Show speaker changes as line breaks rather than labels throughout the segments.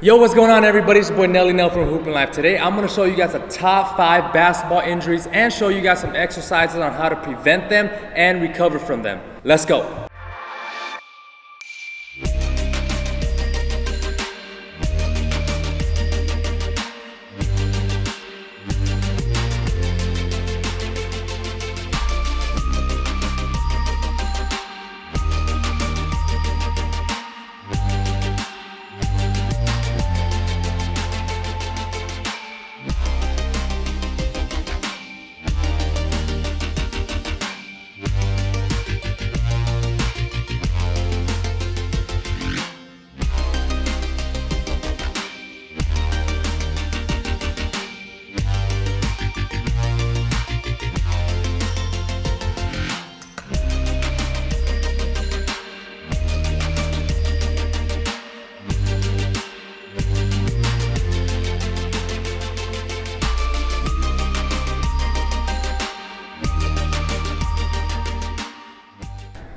Yo, what's going on, everybody? It's your boy Nelly Nell from Hoopin' Life. Today, I'm gonna show you guys the top 5 basketball injuries and show you guys some exercises on how to prevent them and recover from them. Let's go.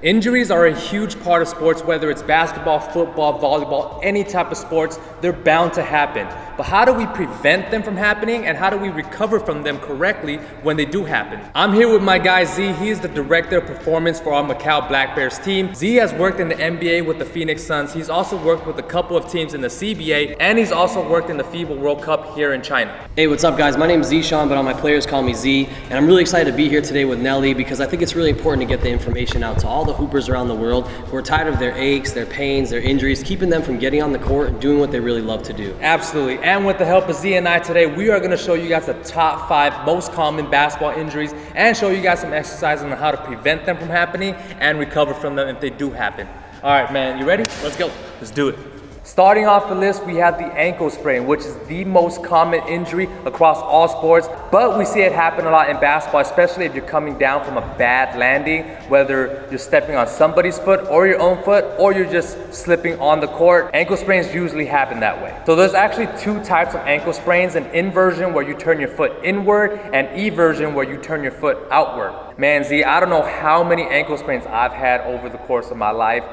Injuries are a huge part of sports, whether it's basketball, football, volleyball, any type of sports, they're bound to happen. But how do we prevent them from happening and how do we recover from them correctly when they do happen? I'm here with my guy Z. He is the director of performance for our Macau Black Bears team. Z has worked in the NBA with the Phoenix Suns. He's also worked with a couple of teams in the CBA, and he's also worked in the FIBA World Cup here in China.
Hey, what's up, guys? My name is Zishan, but all my players call me Z, and I'm really excited to be here today with Nelly because I think it's really important to get the information out to all the hoopers around the world who are tired of their aches, their pains, their injuries, keeping them from getting on the court and doing what they really love to do.
Absolutely, and with the help of Z and I today, we are going to show you guys the top 5 most common basketball injuries and show you guys some exercises on how to prevent them from happening and recover from them if they do happen. All right, man, you ready?
Let's go.
Let's do it. Starting off the list, we have the ankle sprain, which is the most common injury across all sports, but we see it happen a lot in basketball, especially if you're coming down from a bad landing, whether you're stepping on somebody's foot or your own foot, or you're just slipping on the court. Ankle sprains usually happen that way. So there's actually 2 types of ankle sprains, an inversion where you turn your foot inward and eversion where you turn your foot outward. Man, Z, I don't know how many ankle sprains I've had over the course of my life,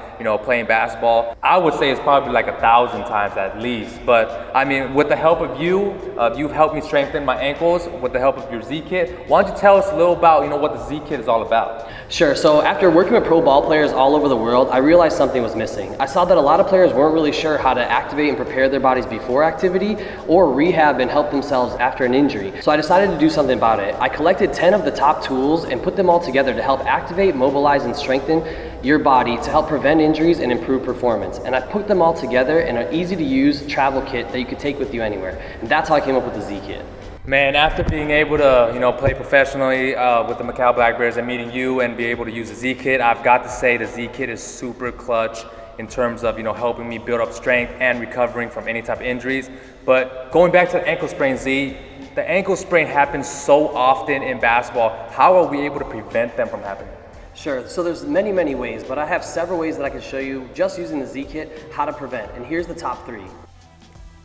playing basketball. I would say it's probably like 1,000 times at least. But I mean, with the help of you've helped me strengthen my ankles with the help of your Z Kit. Why don't you tell us a little about, what the Z Kit is all about?
Sure. So after working with pro ball players all over the world, I realized something was missing. I saw that a lot of players weren't really sure how to activate and prepare their bodies before activity or rehab and help themselves after an injury. So I decided to do something about it. I collected 10 of the top tools and put them all together to help activate, mobilize, and strengthen your body to help prevent injuries and improve performance. And I put them all together in an easy to use travel kit that you could take with you anywhere. And that's how I came up with the Z Kit.
Man, after being able to, play professionally with the Macau Black Bears and meeting you and be able to use the Z Kit, I've got to say the Z Kit is super clutch in terms of, helping me build up strength and recovering from any type of injuries. But going back to the ankle sprain, Z, the ankle sprain happens so often in basketball. How are we able to prevent them from happening?
Sure, so there's many ways, but I have several ways that I can show you just using the Z Kit how to prevent, and here's the top 3.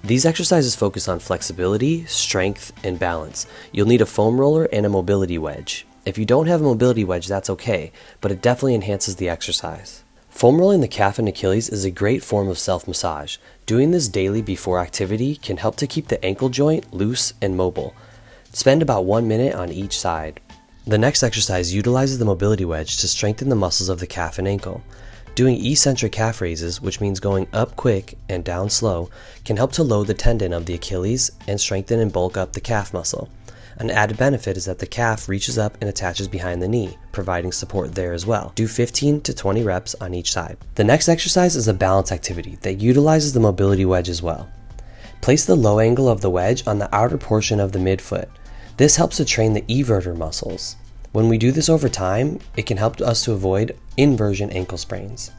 These exercises focus on flexibility, strength, and balance. You'll need a foam roller and a mobility wedge. If you don't have a mobility wedge, that's okay, but it definitely enhances the exercise. Foam rolling the calf and Achilles is a great form of self-massage. Doing this daily before activity can help to keep the ankle joint loose and mobile. Spend about 1 minute on each side. The next exercise utilizes the mobility wedge to strengthen the muscles of the calf and ankle. Doing eccentric calf raises, which means going up quick and down slow, can help to load the tendon of the Achilles and strengthen and bulk up the calf muscle. An added benefit is that the calf reaches up and attaches behind the knee, providing support there as well. Do 15 to 20 reps on each side. The next exercise is a balance activity that utilizes the mobility wedge as well. Place the low angle of the wedge on the outer portion of the midfoot. This helps to train the everter muscles. When we do this over time, it can help us to avoid inversion ankle sprains.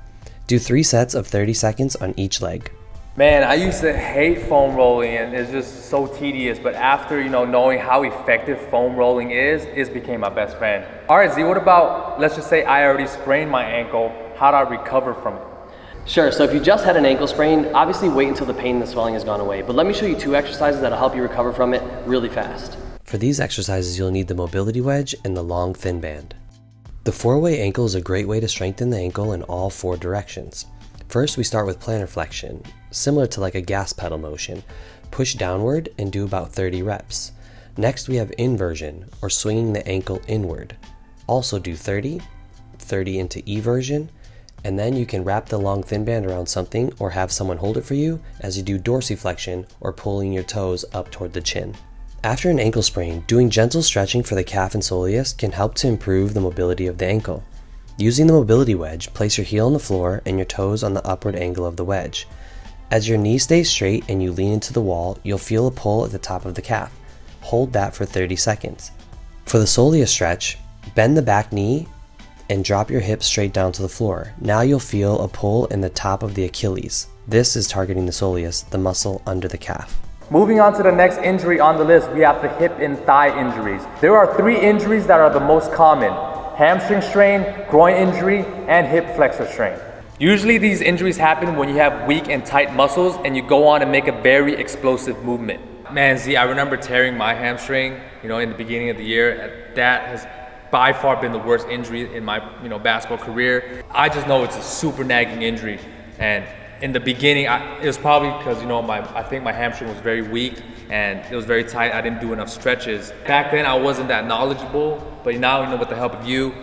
Do 3 sets of 30 seconds on each leg.
Man, I used to hate foam rolling and it's just so tedious, but after, knowing how effective foam rolling is, it became my best friend. All right, Z, what about, let's just say I already sprained my ankle, how do I recover from it?
Sure, so if you just had an ankle sprain, obviously wait until the pain and the swelling has gone away, but let me show you 2 exercises that'll help you recover from it really fast.
For these exercises, you'll need the mobility wedge and the long thin band. The 4-way ankle is a great way to strengthen the ankle in all 4 directions. First, we start with plantar flexion, similar to like a gas pedal motion. Push downward and do about 30 reps. Next, we have inversion, or swinging the ankle inward. Also do 30 into eversion, and then you can wrap the long thin band around something or have someone hold it for you as you do dorsiflexion or pulling your toes up toward the chin. After an ankle sprain, doing gentle stretching for the calf and soleus can help to improve the mobility of the ankle. Using the mobility wedge, place your heel on the floor and your toes on the upward angle of the wedge. As your knee stays straight and you lean into the wall, you'll feel a pull at the top of the calf. Hold that for 30 seconds. For the soleus stretch, bend the back knee and drop your hips straight down to the floor. Now you'll feel a pull in the top of the Achilles. This is targeting the soleus, the muscle under the calf.
Moving on to the next injury on the list, we have the hip and thigh injuries. There are 3 injuries that are the most common: hamstring strain, groin injury, and hip flexor strain. Usually these injuries happen when you have weak and tight muscles and you go on and make a very explosive movement. Man, Z, I remember tearing my hamstring, in the beginning of the year. That has by far been the worst injury in my, basketball career. I just know it's a super nagging injury. And in the beginning, it was probably because, I think my hamstring was very weak and it was very tight. I didn't do enough stretches. Back then, I wasn't that knowledgeable, but now, with the help of you,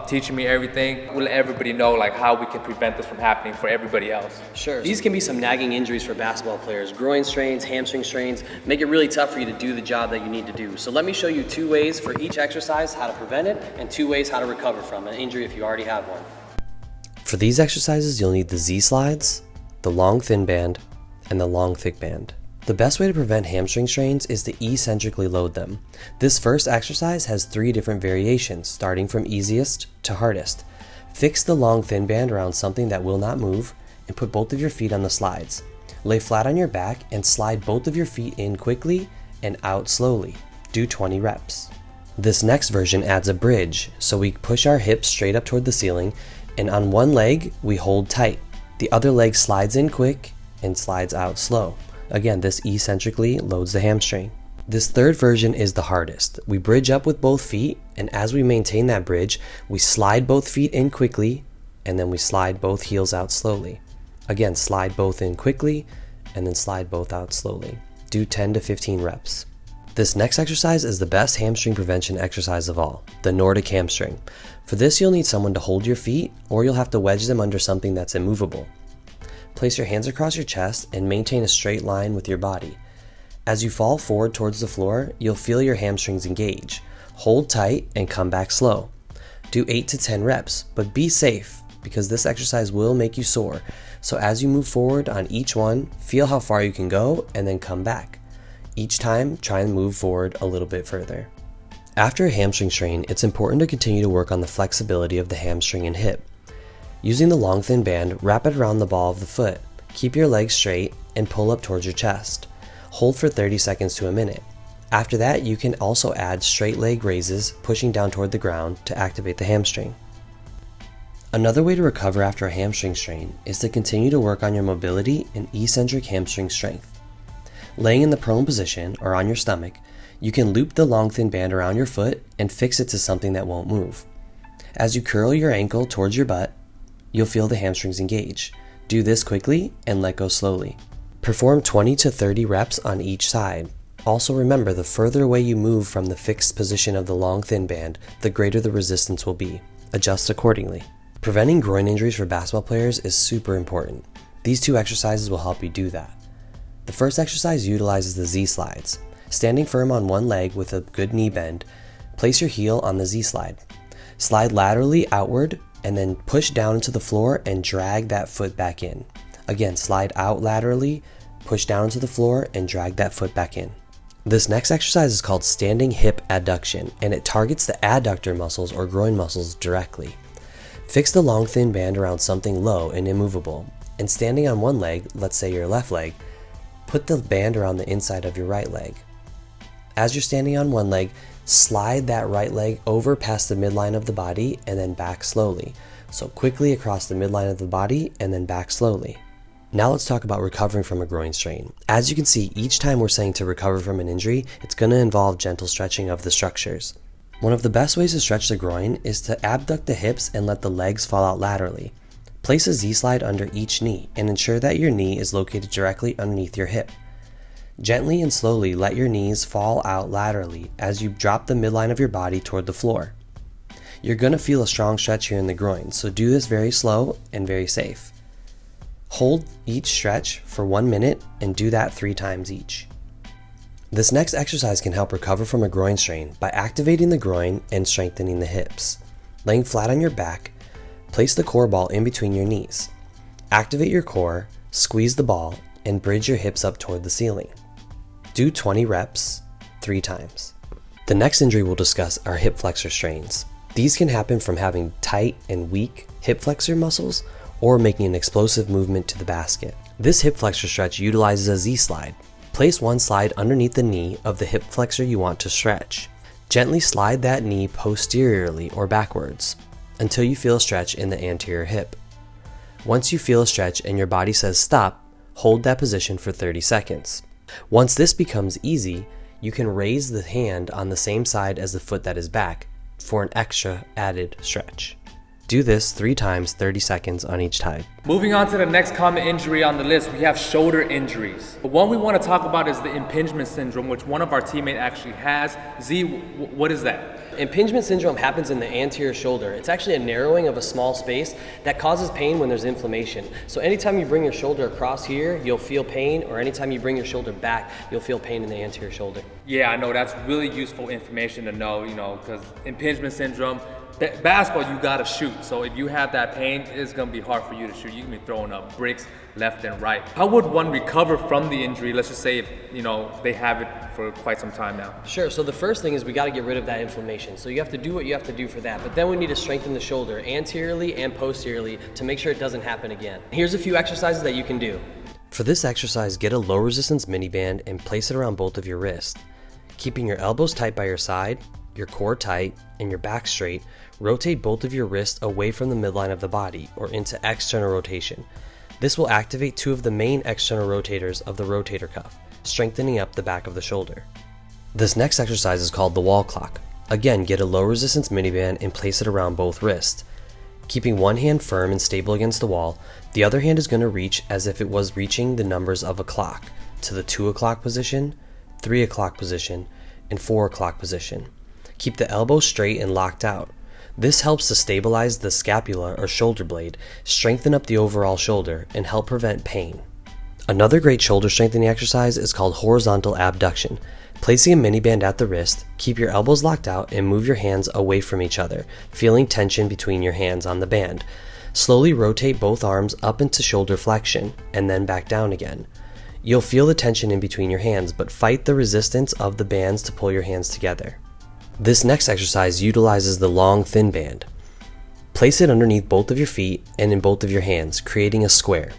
teaching me everything, we'll let everybody know how we can prevent this from happening for everybody else.
Sure. These can be some nagging injuries for basketball players. Groin strains, hamstring strains, make it really tough for you to do the job that you need to do. So let me show you 2 ways for each exercise how to prevent it and 2 ways how to recover from an injury if you already have one.
For these exercises, you'll need the Z slides, the long thin band, and the long thick band. The best way to prevent hamstring strains is to eccentrically load them. This first exercise has 3 different variations, starting from easiest to hardest. Fix the long thin band around something that will not move and put both of your feet on the slides. Lay flat on your back and slide both of your feet in quickly and out slowly. Do 20 reps. This next version adds a bridge, so we push our hips straight up toward the ceiling, and on one leg we hold tight. The other leg slides in quick and slides out slow. Again, this eccentrically loads the hamstring. This third version is the hardest. We bridge up with both feet, and as we maintain that bridge, we slide both feet in quickly, and then we slide both heels out slowly. Again, slide both in quickly, and then slide both out slowly. Do 10 to 15 reps. This next exercise is the best hamstring prevention exercise of all, the Nordic hamstring. For this, you'll need someone to hold your feet, or you'll have to wedge them under something that's immovable. Place your hands across your chest and maintain a straight line with your body. As you fall forward towards the floor, you'll feel your hamstrings engage. Hold tight and come back slow. Do 8 to 10 reps, but be safe because this exercise will make you sore. So as you move forward on each one, feel how far you can go and then come back. Each time, try and move forward a little bit further. After a hamstring strain, it's important to continue to work on the flexibility of the hamstring and hip. Using the long thin band, wrap it around the ball of the foot. Keep your legs straight and pull up towards your chest. Hold for 30 seconds to a minute. After that, you can also add straight leg raises, pushing down toward the ground to activate the hamstring. Another way to recover after a hamstring strain is to continue to work on your mobility and eccentric hamstring strength. Laying in the prone position or on your stomach, you can loop the long thin band around your foot and fix it to something that won't move. As you curl your ankle towards your butt, you'll feel the hamstrings engage. Do this quickly and let go slowly. Perform 20 to 30 reps on each side. Also remember, the further away you move from the fixed position of the long thin band, the greater the resistance will be. Adjust accordingly. Preventing groin injuries for basketball players is super important. These 2 exercises will help you do that. The first exercise utilizes the Z slides. Standing firm on one leg with a good knee bend, place your heel on the Z slide. Slide laterally outward and then push down into the floor and drag that foot back in. Again, slide out laterally, push down into the floor and drag that foot back in. This next exercise is called standing hip adduction, and it targets the adductor muscles or groin muscles directly. Fix the long thin band around something low and immovable, and standing on one leg, let's say your left leg, put the band around the inside of your right leg. As you're standing on one leg, slide that right leg over past the midline of the body and then back slowly. So quickly across the midline of the body and then back slowly. Now let's talk about recovering from a groin strain. As you can see, each time we're saying to recover from an injury, it's going to involve gentle stretching of the structures. One of the best ways to stretch the groin is to abduct the hips and let the legs fall out laterally. Place a Z-slide under each knee and ensure that your knee is located directly underneath your hip. Gently and slowly let your knees fall out laterally as you drop the midline of your body toward the floor. You're going to feel a strong stretch here in the groin, so do this very slow and very safe. Hold each stretch for 1 minute and do that 3 times each. This next exercise can help recover from a groin strain by activating the groin and strengthening the hips. Laying flat on your back, place the core ball in between your knees. Activate your core, squeeze the ball, and bridge your hips up toward the ceiling. Do 20 reps, 3 times. The next injury we'll discuss are hip flexor strains. These can happen from having tight and weak hip flexor muscles or making an explosive movement to the basket. This hip flexor stretch utilizes a Z-slide. Place one slide underneath the knee of the hip flexor you want to stretch. Gently slide that knee posteriorly or backwards until you feel a stretch in the anterior hip. Once you feel a stretch and your body says stop, hold that position for 30 seconds. Once this becomes easy, you can raise the hand on the same side as the foot that is back for an extra added stretch. Do this 3 times, 30 seconds on each time.
Moving on to the next common injury on the list, we have shoulder injuries. The one we want to talk about is the impingement syndrome, which one of our teammates actually has. Z, what is that?
Impingement syndrome happens in the anterior shoulder. It's actually a narrowing of a small space that causes pain when there's inflammation. So anytime you bring your shoulder across here, you'll feel pain, or anytime you bring your shoulder back, you'll feel pain in the anterior shoulder.
Yeah, I know that's really useful information to know, because impingement syndrome, basketball, you gotta shoot. So if you have that pain, it's gonna be hard for you to shoot. You can be throwing up bricks left and right. How would one recover from the injury? Let's just say if they have it for quite some time now.
Sure, so the first thing is we gotta get rid of that inflammation. So you have to do what you have to do for that, but then we need to strengthen the shoulder anteriorly and posteriorly to make sure it doesn't happen again. Here's a few exercises that you can do.
For this exercise, get a low resistance mini band and place it around both of your wrists. Keeping your elbows tight by your side, your core tight, and your back straight, rotate both of your wrists away from the midline of the body or into external rotation. This will activate 2 of the main external rotators of the rotator cuff, strengthening up the back of the shoulder. This next exercise is called the wall clock. Again, get a low resistance mini band and place it around both wrists. Keeping one hand firm and stable against the wall, the other hand is going to reach as if it was reaching the numbers of a clock to the 2 o'clock position, 3 o'clock position, and 4 o'clock position. Keep the elbow straight and locked out. This helps to stabilize the scapula or shoulder blade, strengthen up the overall shoulder, and help prevent pain. Another great shoulder strengthening exercise is called horizontal abduction. Placing a mini band at the wrist, keep your elbows locked out and move your hands away from each other, feeling tension between your hands on the band. Slowly rotate both arms up into shoulder flexion and then back down again. You'll feel the tension in between your hands, but fight the resistance of the bands to pull your hands together. This next exercise utilizes the long thin band. Place it underneath both of your feet and in both of your hands, creating a square.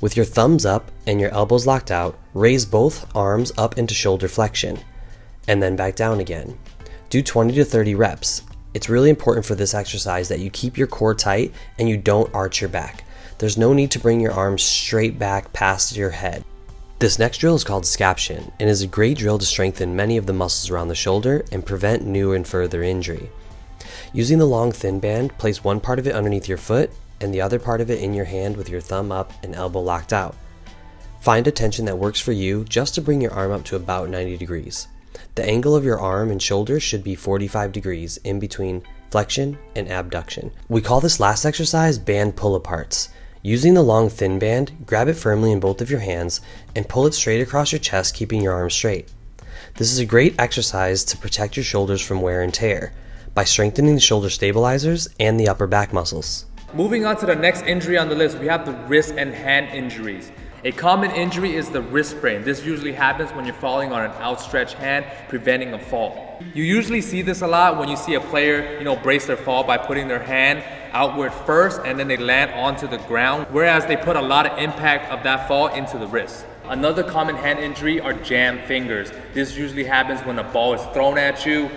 With your thumbs up and your elbows locked out, raise both arms up into shoulder flexion, and then back down again. Do 20 to 30 reps. It's really important for this exercise that you keep your core tight and you don't arch your back. There's no need to bring your arms straight back past your head. This next drill is called scaption and is a great drill to strengthen many of the muscles around the shoulder and prevent new and further injury. Using the long thin band, place one part of it underneath your foot and the other part of it in your hand with your thumb up and elbow locked out. Find a tension that works for you just to bring your arm up to about 90 degrees. The angle of your arm and shoulder should be 45 degrees in between flexion and abduction. We call this last exercise band pull-aparts. Using the long thin band, grab it firmly in both of your hands and pull it straight across your chest, keeping your arms straight. This is a great exercise to protect your shoulders from wear and tear by strengthening the shoulder stabilizers and the upper back muscles.
Moving on to the next injury on the list, we have the wrist and hand injuries. A common injury is the wrist sprain. This usually happens when you're falling on an outstretched hand, preventing a fall. You usually see this a lot when you see a player, brace their fall by putting their hand outward first and then they land onto the ground, whereas they put a lot of impact of that fall into the wrist. Another common hand injury are jammed fingers. This usually happens when a ball is thrown at you,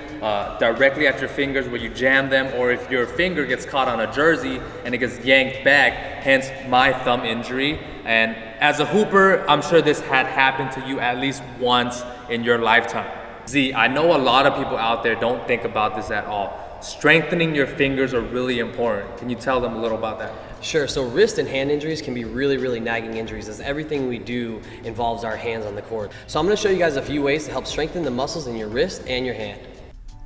directly at your fingers where you jam them, or if your finger gets caught on a jersey and it gets yanked back, hence my thumb injury. And as a hooper, I'm sure this had happened to you at least once in your lifetime. Z, I know a lot of people out there don't think about this at all. Strengthening your fingers are really important. Can you tell them a little about that?
Sure, so wrist and hand injuries can be really nagging injuries as everything we do involves our hands on the court. So I'm going to show you guys a few ways to help strengthen the muscles in your wrist and your hand.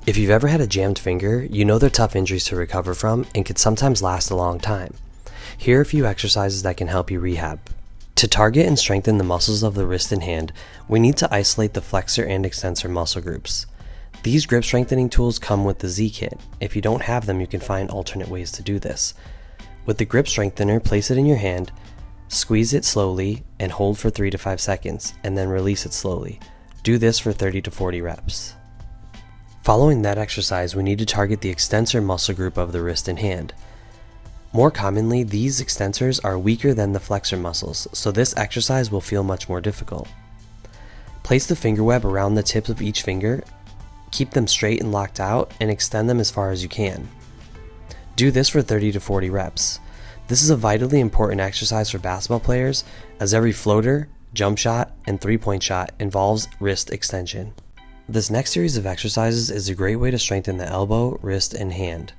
If you've ever had a jammed finger, you know they're tough injuries to recover from and could sometimes last a long time. Here are a few exercises that can help you rehab. To target and strengthen the muscles of the wrist and hand, we need to isolate the flexor and extensor muscle groups. These grip strengthening tools come with the Z-Kit. If you don't have them, you can find alternate ways to do this. With the grip strengthener, place it in your hand, squeeze it slowly, and hold for 3 to 5 seconds, and then release it slowly. Do this for 30 to 40 reps. Following that exercise, we need to target the extensor muscle group of the wrist and hand. More commonly, these extensors are weaker than the flexor muscles, so this exercise will feel much more difficult. Place the finger web around the tips of each finger, keep them straight and locked out, and extend them as far as you can. Do this for 30 to 40 reps. This is a vitally important exercise for basketball players, as every floater, jump shot, and three-point shot involves wrist extension. This next series of exercises is a great way to strengthen the elbow, wrist, and hand.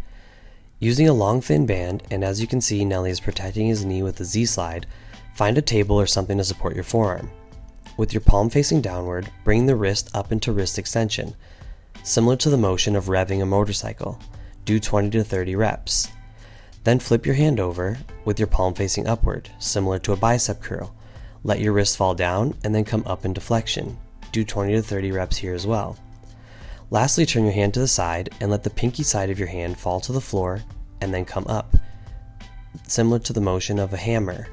Using a long thin band, and as you can see Nelly is protecting his knee with a Z-slide, find a table or something to support your forearm. With your palm facing downward, bring the wrist up into wrist extension, similar to the motion of revving a motorcycle. Do 20 to 30 reps. Then flip your hand over with your palm facing upward, similar to a bicep curl. Let your wrist fall down and then come up into flexion. Do 20 to 30 reps here as well. Lastly, turn your hand to the side and let the pinky side of your hand fall to the floor and then come up, similar to the motion of a hammer.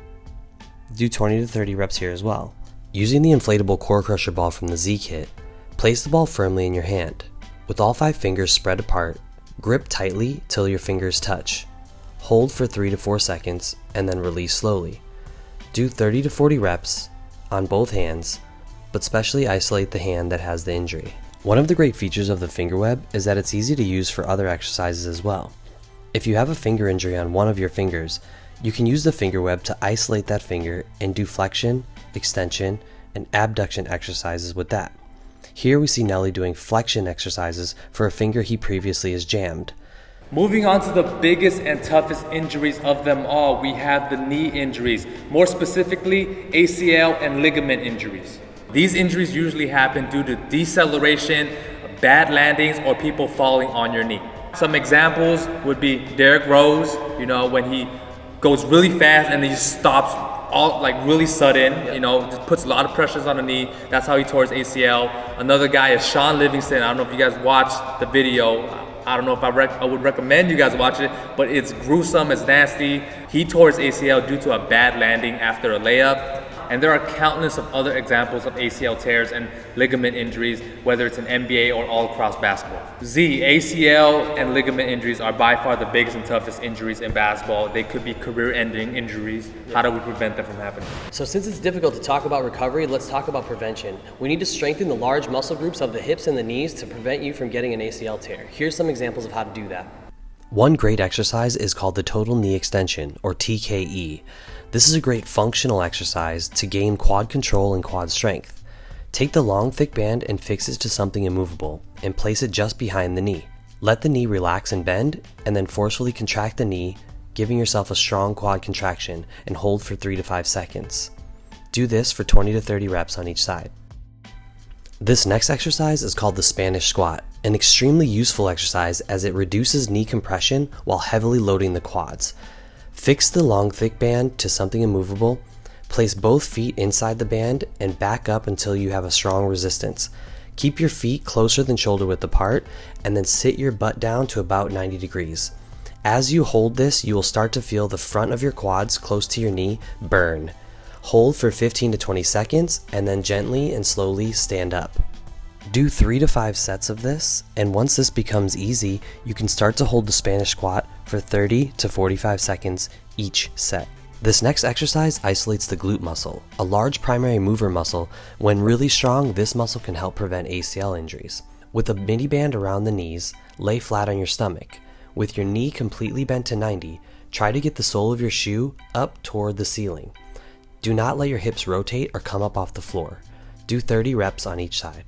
Do 20 to 30 reps here as well. Using the inflatable core crusher ball from the Z-Kit, place the ball firmly in your hand. With all 5 fingers spread apart, grip tightly till your fingers touch. Hold for 3 to 4 seconds and then release slowly. Do 30 to 40 reps on both hands, but specially isolate the hand that has the injury. One of the great features of the finger web is that it's easy to use for other exercises as well. If you have a finger injury on one of your fingers, you can use the finger web to isolate that finger and do flexion, extension, and abduction exercises with that. Here we see Nelly doing flexion exercises for a finger he previously has jammed.
Moving on to the biggest and toughest injuries of them all, we have the knee injuries, more specifically ACL and ligament injuries. These injuries usually happen due to deceleration, bad landings, or people falling on your knee. Some examples would be Derrick Rose, when he goes really fast and then he stops all really sudden, just puts a lot of pressures on the knee. That's how he tore his ACL. Another guy is Sean Livingston. I don't know if you guys watched the video. I don't know if I would recommend you guys watch it, but it's gruesome, it's nasty. He tore his ACL due to a bad landing after a layup. And there are countless of other examples of ACL tears and ligament injuries, whether it's in NBA or all across basketball. ACL and ligament injuries are by far the biggest and toughest injuries in basketball. They could be career-ending injuries. How do we prevent them from happening?
So since it's difficult to talk about recovery, let's talk about prevention. We need to strengthen the large muscle groups of the hips and the knees to prevent you from getting an ACL tear. Here's some examples of how to do that.
One great exercise is called the total knee extension, or TKE. This is a great functional exercise to gain quad control and quad strength. Take the long thick band and fix it to something immovable and place it just behind the knee. Let the knee relax and bend, and then forcefully contract the knee, giving yourself a strong quad contraction, and hold for 3 to 5 seconds. Do this for 20 to 30 reps on each side. This next exercise is called the Spanish squat, an extremely useful exercise as it reduces knee compression while heavily loading the quads. Fix the long thick band to something immovable, place both feet inside the band, and back up until you have a strong resistance. Keep your feet closer than shoulder width apart, and then sit your butt down to about 90 degrees. As you hold this, you will start to feel the front of your quads close to your knee burn. Hold for 15 to 20 seconds, and then gently and slowly stand up. Do 3 to 5 sets of this, and once this becomes easy, you can start to hold the Spanish squat for 30 to 45 seconds each set. This next exercise isolates the glute muscle, a large primary mover muscle. When really strong, this muscle can help prevent ACL injuries. With a mini band around the knees, lay flat on your stomach. With your knee completely bent to 90, try to get the sole of your shoe up toward the ceiling. Do not let your hips rotate or come up off the floor. Do 30 reps on each side.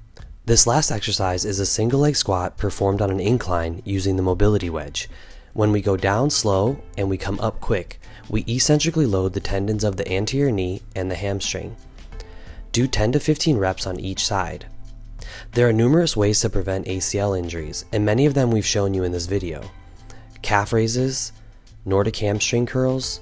This last exercise is a single leg squat performed on an incline using the mobility wedge. When we go down slow and we come up quick, We eccentrically load the tendons of the anterior knee and the hamstring. Do 10 to 15 reps on each side. There are numerous ways to prevent ACL injuries, and many of them we've shown you in this video. Calf raises, Nordic hamstring curls,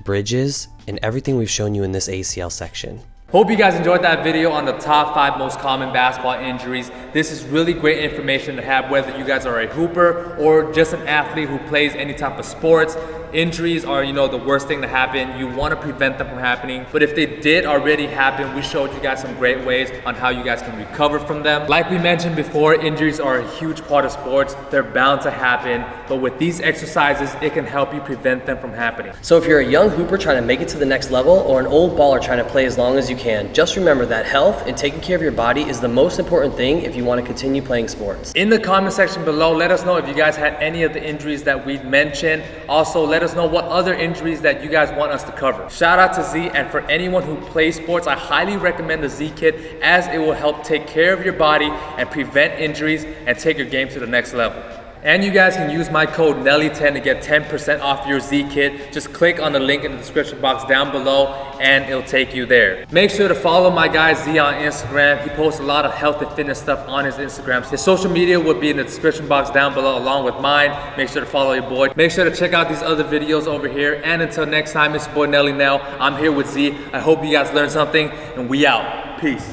bridges, and everything we've shown you in this ACL section.
Hope you guys enjoyed that video on the top 5 most common basketball injuries. This is really great information to have whether you guys are a hooper or just an athlete who plays any type of sports. Injuries are, the worst thing to happen. You want to prevent them from happening. But if they did already happen, we showed you guys some great ways on how you guys can recover from them. Like we mentioned before, injuries are a huge part of sports. They're bound to happen. But with these exercises, it can help you prevent them from happening.
So if you're a young hooper trying to make it to the next level or an old baller trying to play as long as you can, just remember that health and taking care of your body is the most important thing if you want to continue playing sports.
In the comment section below, let us know if you guys had any of the injuries that we mentioned. Also, let us know what other injuries that you guys want us to cover. Shout out to Z, and for anyone who plays sports, I highly recommend the Z Kit as it will help take care of your body and prevent injuries and take your game to the next level. And you guys can use my code Nelly10 to get 10% off your Z Kit. Just click on the link in the description box down below and it'll take you there. Make sure to follow my guy Z on Instagram. He posts a lot of health and fitness stuff on his Instagram. His social media will be in the description box down below along with mine. Make sure to follow your boy. Make sure to check out these other videos over here. And until next time, it's your boy Nelly Nell. I'm here with Z. I hope you guys learned something and we out. Peace.